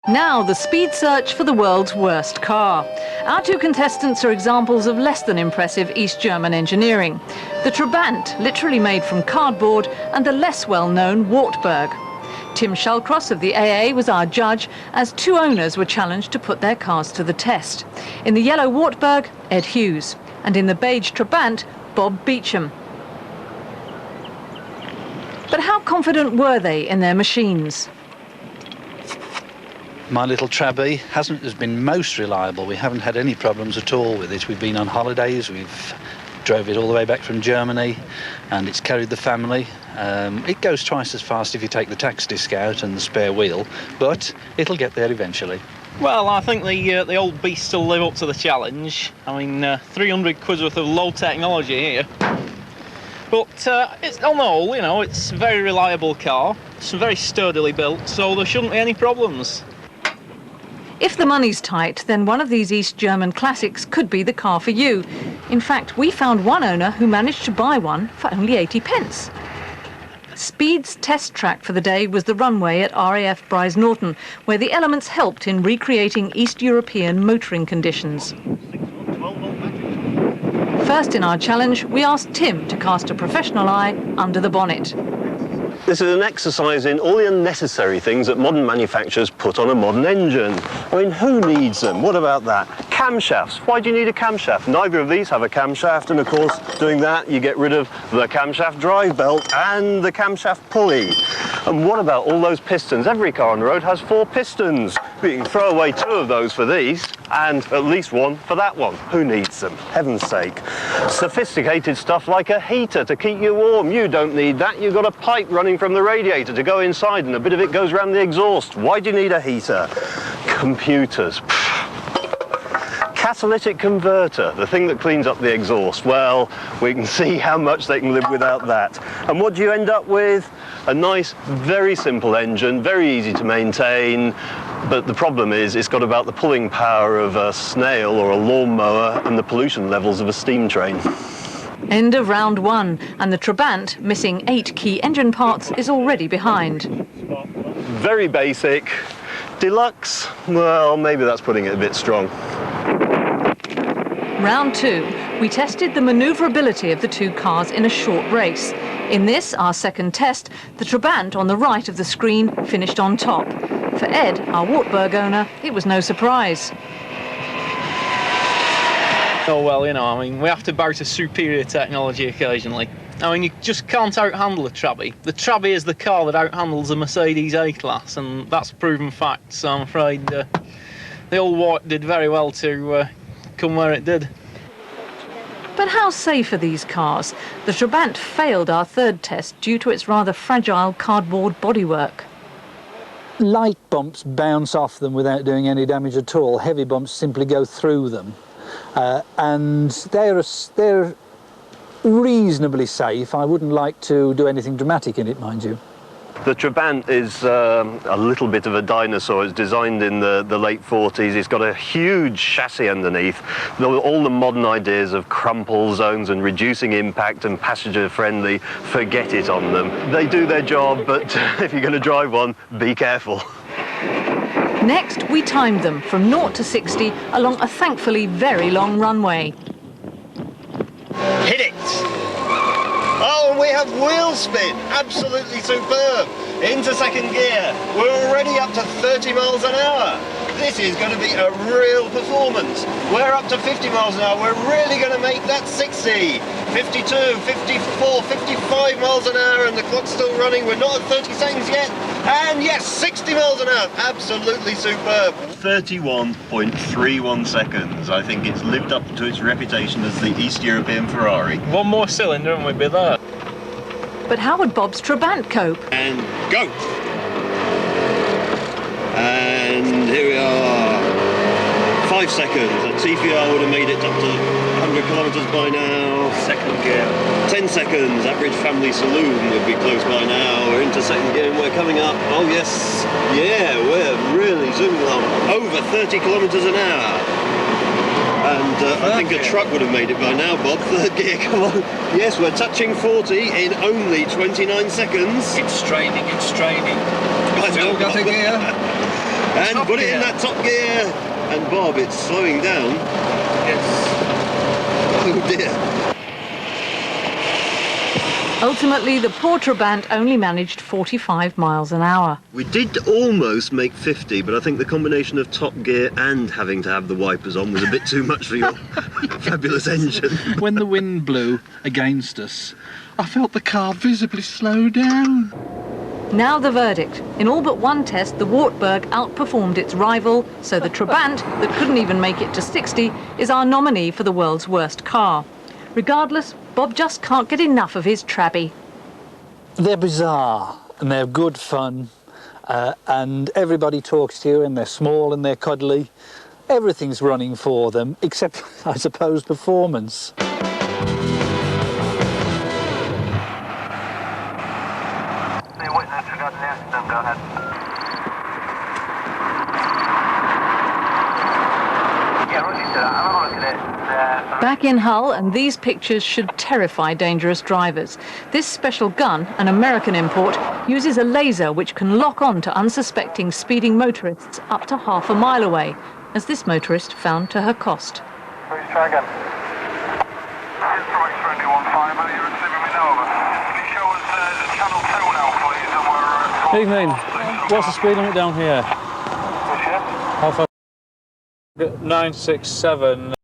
Now, the speed search for the world's worst car. Our two contestants are examples of less than impressive East German engineering. The Trabant, literally made from cardboard, and the less well-known Wartburg. Tim Shallcross of the AA was our judge, as two owners were challenged to put their cars to the test. In the yellow Wartburg, Ed Hughes, and in the beige Trabant, Bob Beecham. But how confident were they in their machines? My little Trabi has been most reliable. We haven't had any problems at all with it. We've been on holidays, we've drove it all the way back from Germany, and it's carried the family. It goes twice as fast if you take the tax disc out and the spare wheel, but it'll get there eventually. Well, I think the old beast will live up to the challenge. I mean, 300 quid's worth of low technology here. But it's, on the whole, you know, it's a very reliable car. It's very sturdily built, so there shouldn't be any problems. If the money's tight, then one of these East German classics could be the car for you. In fact, we found one owner who managed to buy one for only 80 pence. Speed's test track for the day was the runway at RAF Bryce Norton, where the elements helped in recreating East European motoring conditions. First in our challenge, we asked Tim to cast a professional eye under the bonnet. This is an exercise in all the unnecessary things that modern manufacturers put on a modern engine. I mean, who needs them? What about that? Camshafts. Why do you need a camshaft? Neither of these have a camshaft, and of course, doing that, you get rid of the camshaft drive belt and the camshaft pulley. And what about all those pistons? Every car on the road has 4 pistons. But you can throw away 2 of those for these, and at least 1 for that one. Who needs them? Heaven's sake. Sophisticated stuff like a heater to keep you warm. You don't need that. You've got a pipe running from the radiator to go inside, and a bit of it goes around the exhaust. Why do you need a heater? Computers. Catalytic converter, the thing that cleans up the exhaust. Well, we can see how much they can live without that. And what do you end up with? A nice, very simple engine, very easy to maintain. But the problem is, it's got about the pulling power of a snail or a lawnmower and the pollution levels of a steam train. End of round 1, and the Trabant, missing 8 key engine parts, is already behind. Very basic. Deluxe? Well, maybe that's putting it a bit strong. Round 2, we tested the manoeuvrability of the two cars in a short race. In this, our second test, the Trabant on the right of the screen finished on top. For Ed, our Wartburg owner, it was no surprise. Oh, well, you know, I mean, we have to bow to superior technology occasionally. I mean, you just can't outhandle a Trabi. The Trabi is the car that outhandles a Mercedes A-Class, and that's a proven fact, so I'm afraid the old Wart did very well to come where it did. But how safe are these cars? The Trabant failed our third test due to its rather fragile cardboard bodywork. Light bumps bounce off them without doing any damage at all. Heavy bumps simply go through them. And they're reasonably safe. I wouldn't like to do anything dramatic in it, mind you. The Trabant is a little bit of a dinosaur. It's designed in the late 40s. It's got a huge chassis underneath. All the modern ideas of crumple zones and reducing impact and passenger friendly, forget it on them. They do their job, but if you're going to drive one, be careful. Next, we timed them from 0 to 60 along a thankfully very long runway. Hit it! Oh, and we have wheel spin. Absolutely superb. Into second gear. We're already up to 30 miles an hour. This is going to be a real performance. We're up to 50 miles an hour. We're really going to make that 60. 52, 54, 55 miles an hour, and the clock's still running. We're not at 30 seconds yet. And yes, 60 miles an hour. Absolutely superb. 31.31 seconds. I think it's lived up to its reputation as the East European Ferrari. One more cylinder and we'd be there. But how would Bob's Trabant cope? And go! And here we are. 5 seconds. A TFR would have made it up to 100 kilometres by now. Second gear. 10 seconds. Average family saloon would be close by now. We're into second gear and we're coming up. Oh yes. Yeah, we're really zooming along. Over 30 kilometres an hour. And I think a truck would have made it by now, Bob. Third gear, come on. Yes, we're touching 40 in only 29 seconds. It's straining, it's straining. Still got a gear. And put it in that top gear. And Bob, it's slowing down. Yes. Oh dear. Ultimately, the poor Trabant only managed 45 miles an hour. We did almost make 50, but I think the combination of top gear and having to have the wipers on was a bit too much for your fabulous engine. When the wind blew against us, I felt the car visibly slow down. Now the verdict. In all but one test, the Wartburg outperformed its rival, so the Trabant, that couldn't even make it to 60, is our nominee for the world's worst car. Regardless, Bob just can't get enough of his Trabi. They're bizarre and they're good fun, and everybody talks to you, and they're small and they're cuddly. Everything's running for them, except, I suppose, performance. Go ahead. Back in Hull, and these pictures should terrify dangerous drivers. This special gun, an American import, uses a laser which can lock on to unsuspecting speeding motorists up to half a mile away, as this motorist found to her cost. Please try again. Information ready 15, you're receiving me now, over. Can you show us channel 2 now, please, and we're... Evening. What's the speed limit down here? What's your? How far? 967.